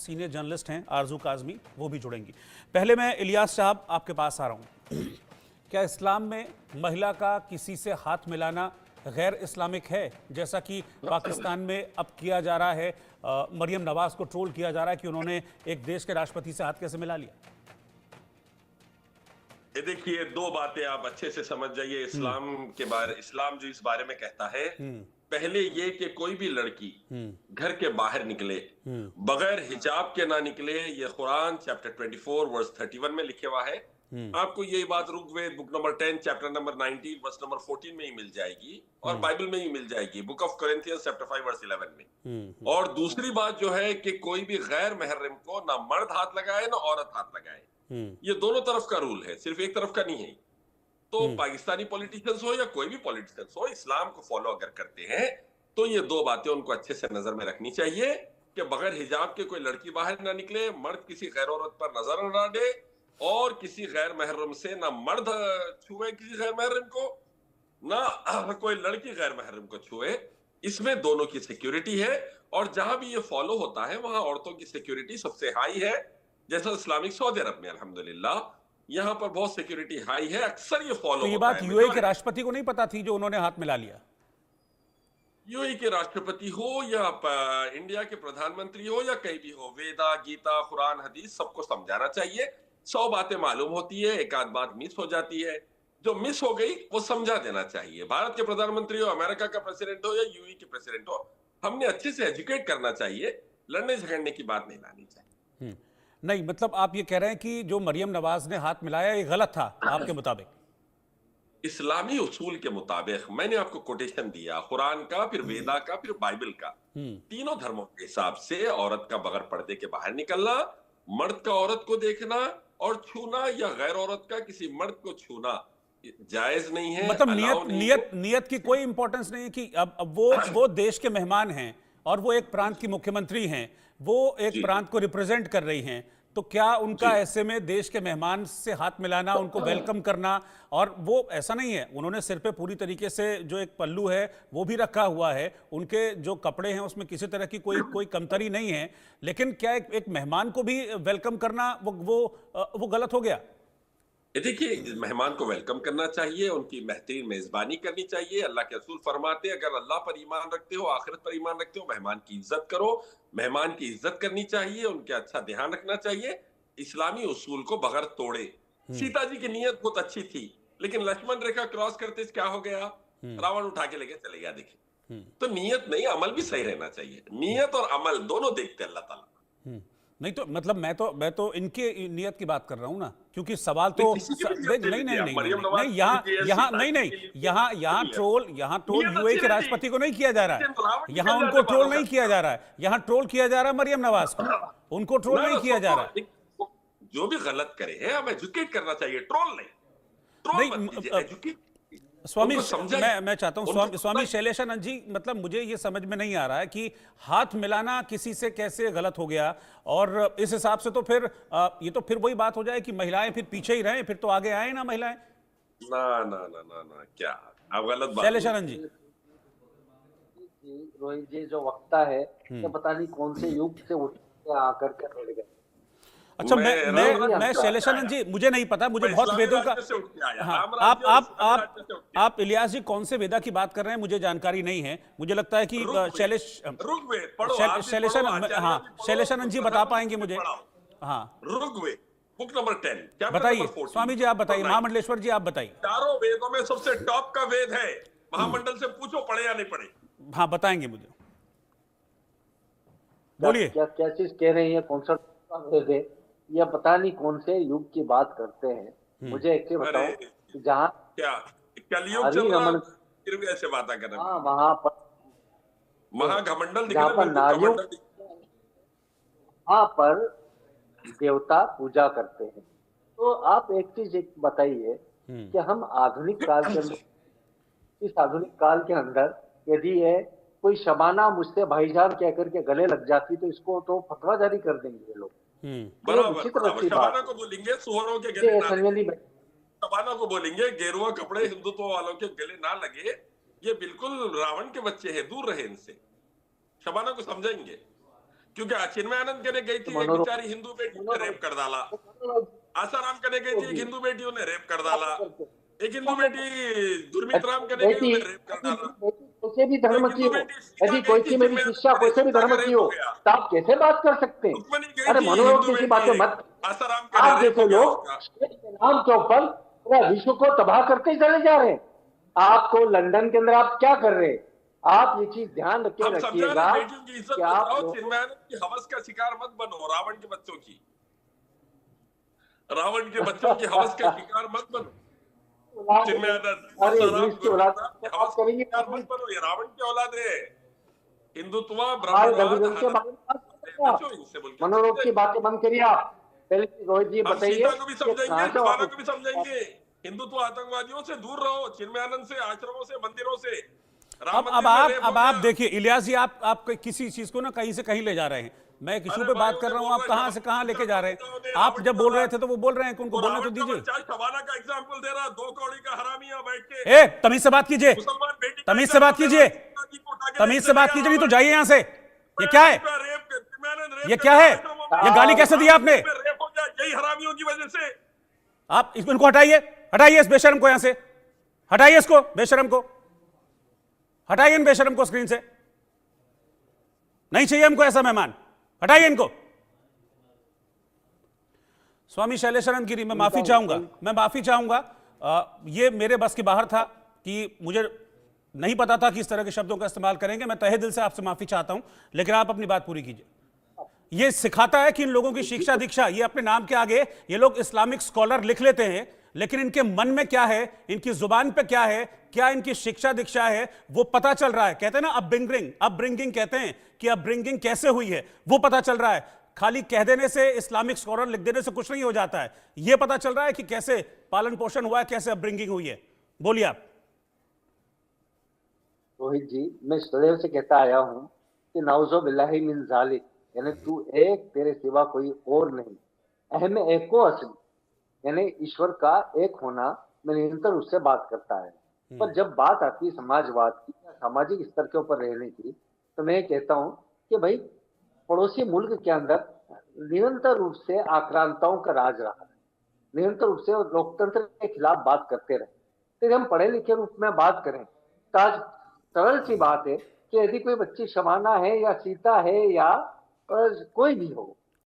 Senior journalist हैं आरजू काजमी, वो भी जुड़ेंगी। पहले मैं इलियास साहब आपके पास आ रहा हूँ। क्या इस्लाम में महिला का किसी से हाथ मिलाना गैर इस्लामिक है, जैसा कि पाकिस्तान में अब किया जा रहा है? मरियम नवाज को ट्रोल किया जा रहा है कि उन्होंने एक देश के राष्ट्रपति से हाथ कैसे मिला लिया। ये देखिए, दो बातें आप अच्छे से समझ जाइए इस्लाम के बारे। इस्लाम जो इस बारे में कहता है, पहले ये कि कोई भी लड़की घर के बाहर निकले बगैर हिजाब के ना निकले। ये कुरान चैप्टर 24 वर्स 31 में लिखे हुआ है। आपको यही बात Rigveda book number 10 chapter number 19 verse number 14 में ही मिल जाएगी और बाइबल में ही मिल जाएगी, book of Corinthians chapter 5 verse 11 में। और दूसरी बात जो है कि कोई भी गैर महरम को ना मर्द हाथ लगाए ना औरत हाथ लगाए। ये दोनों तरफ का रूल है, सिर्फ एक तरफ का नहीं है। तो पाकिस्तानी पॉलिटिशियंस हो या कोई भी पॉलिटिशियंस हो, इस्लाम को फॉलो अगर करते हैं तो ये दो बातें उनको अच्छे से नजर में रखनी चाहिए कि बगैर हिजाब के कोई लड़की बाहर ना निकले, मर्द किसी गैर औरत पर नजर न डाले और किसी गैर महरम से ना मर्द छुए किसी गैर महरम को, ना कोई लड़की गैर महरम को छुए। इसमें दोनों की सिक्योरिटी है और जहां भी ये फॉलो होता है वहां औरतों की सिक्योरिटी सबसे हाई है। जैसा इस्लामिक सऊदी अरब में अल्हम्दुलिल्लाह यहाँ पर बहुत सिक्योरिटी हाई है, अक्सर ये फॉलो तो ये बात यूएई के राष्ट्रपति को नहीं पता थी जो उन्होंने हाथ मिला लिया? यूएई के राष्ट्रपति हो या इंडिया के प्रधानमंत्री हो या कहीं भी हो, वेदा गीता कुरान हदीस सबको समझाना चाहिए। 100 बातें मालूम होती है, एक आध बात मिस हो जाती है, जो मिस हो गई वो समझा देना चाहिए। भारत के प्रधानमंत्री हो, अमेरिका का प्रेसिडेंट हो या यूएई के प्रेसिडेंट हो, हमने अच्छे से एजुकेट करना चाहिए, लड़ने झगड़ने की बात नहीं लानी चाहिए। नहीं, मतलब आप ये कह रहे हैं कि जो मरियम नवाज ने हाथ मिलाया ये गलत था आपके मुताबिक? इस्लामी उसूल के मुताबिक मैंने आपको कोटेशन दिया कुरान का, फिर वेदा का, फिर बाइबल का। तीनों धर्मों के हिसाब से औरत का बगैर पर्दे के बाहर निकलना, मर्द का औरत को देखना और छूना या गैर औरत का किसी मर्द को छूना जायज नहीं है। मतलब नियत की कोई इंपॉर्टेंस नहीं है कि अब वो देश के मेहमान हैं और वो एक प्रांत की मुख्यमंत्री हैं, वो एक प्रांत को रिप्रेजेंट कर रही हैं, तो क्या उनका ऐसे में देश के मेहमान से हाथ मिलाना, उनको वेलकम करना, और वो ऐसा नहीं है, उन्होंने सिर पे पूरी तरीके से जो एक पल्लू है वो भी रखा हुआ है, उनके जो कपड़े हैं उसमें किसी तरह की कोई कमतरी नहीं है, लेकिन क्या एक मेहमान को भी वेलकम करना वो गलत हो गया? देखिए, मेहमान को वेलकम करना चाहिए, उनकी बेहतरीन मेजबानी करनी चाहिए। अल्लाह के रसूल फरमाते हैं अगर अल्लाह पर ईमान रखते हो, आखिरत पर ईमान रखते हो, मेहमान की इज्जत करो। मेहमान की इज्जत करनी चाहिए, उनके अच्छा ध्यान रखना चाहिए, इस्लामी उसूल को बगैर तोड़े। सीता जी की नीयत बहुत अच्छी थी, लेकिन लक्ष्मण रेखा क्रॉस करते क्या हो गया, रावण उठा के लेके चले गया। देखिए, तो नीयत नहीं, अमल भी सही रहना चाहिए। नीयत और अमल दोनों देखते अल्लाह ताला। नहीं तो मतलब मैं तो इनके नियत की बात कर रहा हूं ना, क्योंकि सवाल तो यहाँ ट्रोल यूएई के राष्ट्रपति को नहीं किया जा रहा है, यहाँ उनको ट्रोल नहीं किया जा रहा है, यहाँ ट्रोल किया जा रहा है मरियम नवाज को, उनको ट्रोल नहीं किया जा रहा है। जो भी गलत करे है हमें एजुकेट करना चाहिए, ट्रोल नहीं। स्वामी, मैं चाहता हूं स्वामी शैलेशानंद जी, मतलब मुझे ये समझ में नहीं आ रहा है कि हाथ मिलाना किसी से कैसे गलत हो गया, और इस हिसाब से तो फिर ये तो फिर वही बात हो जाए कि महिलाएं फिर पीछे ही रहें, फिर तो आगे आए ना महिलाएं। ना ना ना ना ना, क्या आप गलत बात। शैलेशानंद जी, रोहित जी जो वक्ता है, तो पता नहीं कौन से युग से उठ के आकर के लड़ गए। अच्छा, मैं शैलेशानंद जी, मुझे नहीं पता, मुझे बहुत वेदों का, हाँ, आप इलियास जी कौन से वेदा की बात कर रहे हैं मुझे जानकारी नहीं है। मुझे लगता है कि शैलेशानंद जी बता पाएंगे मुझे। हाँ, ऋग्वेद बुक नंबर 10 बताइए स्वामी जी, आप बताइए, महामंडलेश्वर जी आप बताइए। चारों वेदों में सबसे टॉप का वेद है, महामंडल से पूछो पढ़े या नहीं पढ़े। हाँ, बताएंगे मुझे, बोलिए। क्या चीज कह रही है, कौन सा वेद है, या पता नहीं कौन से युग की बात करते हैं। मुझे एक बताओ, जहाँ क्या कलयुग चल रहा है, फिर भी ऐसे बातें कर रहे हैं। वहां पर महाघमंडल जहाँ पर नारियों, वहां पर देवता पूजा करते हैं। तो आप एक चीज बताइए कि हम आधुनिक काल के अंदर, इस आधुनिक काल के अंदर यदि है कोई शबाना मुझसे भाईजान कहकर के गले लग जाती तो इसको तो फतवा जारी कर देंगे ये लोग। शबाना को बोलेंगे सुअरों के गले ना लगे, शबाना को बोलेंगे गेरुआ कपड़े हिंदुत्व वालों के गले ना लगे, ये बिल्कुल रावण के बच्चे हैं, दूर रहे इनसे। शबाना को समझाएंगे। क्योंकि चिन्मयानंद कहने गई थी, एक बेचारी हिंदू बेटी ने रेप कर डाला। आसाराम कहने गई थी, एक हिंदू बेटी ने रेप कर डाला। एक हिंदू बेटी गुरमीत राम कहने गई, उन्हें रेप कर डाला। कोई भी धर्म की हो, यदि कोई सी मेरी शिक्षा कोई से भी धर्म की हो, तो आप कैसे बात कर सकते हैं? अरे मनोरोग जैसी बातें मत। आप जैसे लोग के नाम के ऊपर पूरा विश्व को तबाह करते चले जा रहे हैं। आपको लंदन के अंदर आप क्या कर रहे हैं? आप ये चीज ध्यान रखिएगा कि आप चिन्मयानंद की हवस का शिकार मत बनो। रावण के बच्चों की हवस का शिकार मत बनो। चिन्मयानंद हवस का शिकार मत बनो। ये रावण की औलाद है। हिंदुत्व मनोरोग की बातें बंद करिए आप। पहले रोहित जी बताइए। सीता को भी समझाएंगे, दीवाना को भी समझाएंगे। हिंदुत्व आतंकवादियों से दूर रहो, चिन्मयानंद से, आश्रमों से, मंदिरों से। अब आप देखिए इलियास जी, आप किसी चीज को ना कहीं से कहीं ले जा रहे हैं। मैं एक इशू पे बात कर रहा हूं, आप कहां से कहां लेके जा रहे हैं? आप जब बोल रहे थे तो वो बोल रहे हैं, उनको बोलने तो दीजिए। शबाना का एग्जांपल दे रहा, 2 कौड़ी का हरामिया बैठ के। तमीज से बात कीजिए, तमीज से बात कीजिए, तमीज से बात कीजिए, नहीं तो जाइए यहां से। ये क्या है? ये क्या है? ये गाली कैसे दी आपने? यही हरामियों की वजह से। आप इनको हटाइए, हटाइए इस बेशरम को यहां से, हटाइए इसको, बेशरम को हटाइए, इन बेशरम को स्क्रीन से। नहीं चाहिए हमको ऐसा मेहमान, हटाइए इनको। स्वामी शैलेशानंद गिरी, मैं माफी चाहूंगा, ये मेरे बस के बाहर था कि मुझे नहीं पता था कि इस तरह के शब्दों का इस्तेमाल करेंगे। मैं तहे दिल से आपसे माफी चाहता हूं, लेकिन आप अपनी बात पूरी कीजिए। ये सिखाता है कि इन लोगों की शिक्षा दीक्षा, ये अपने नाम के आगे ये लोग इस्लामिक स्कॉलर लिख लेते हैं, लेकिन इनके मन में क्या है, इनकी जुबान पे क्या है, क्या इनकी शिक्षा दीक्षा है, वो पता चल रहा है। कहते हैं ना अपब्रिंगिंग कहते हैं कि अपब्रिंगिंग कैसे हुई है, वो पता चल रहा है। खाली कह देने से, इस्लामिक स्कॉलर लिख देने से कुछ नहीं हो जाता है। ये पता चल रहा है कि कैसे पालन पोषण हुआ है, कैसे अपब्रिंगिंग हुई है। बोलिए आप। रोहित जी, मैं सदैव से कहता आया हूं कि नाउज़ो बिल्लाहि मिन ज़ालिक, यानी तू एक, तेरे सिवा कोई और नहीं। अहम एको असली, यानी ईश्वर का एक होना, मैं निरंतर उससे बात करता है। पर जब बात आती है समाजवाद की, सामाजिक स्तर के ऊपर रहने की, तो मैं कहता हूं कि भाई पड़ोसी मुल्क के अंदर निरंतर रूप से आक्रांताओं का राज रहा है, निरंतर रूप से लोकतंत्र के खिलाफ बात करते रहे। फिर हम पढ़े लिखे रूप में बात करें तो आज सरल सी बात है कि यदि कोई बच्ची शबाना है या सीता है या कोई भी हो,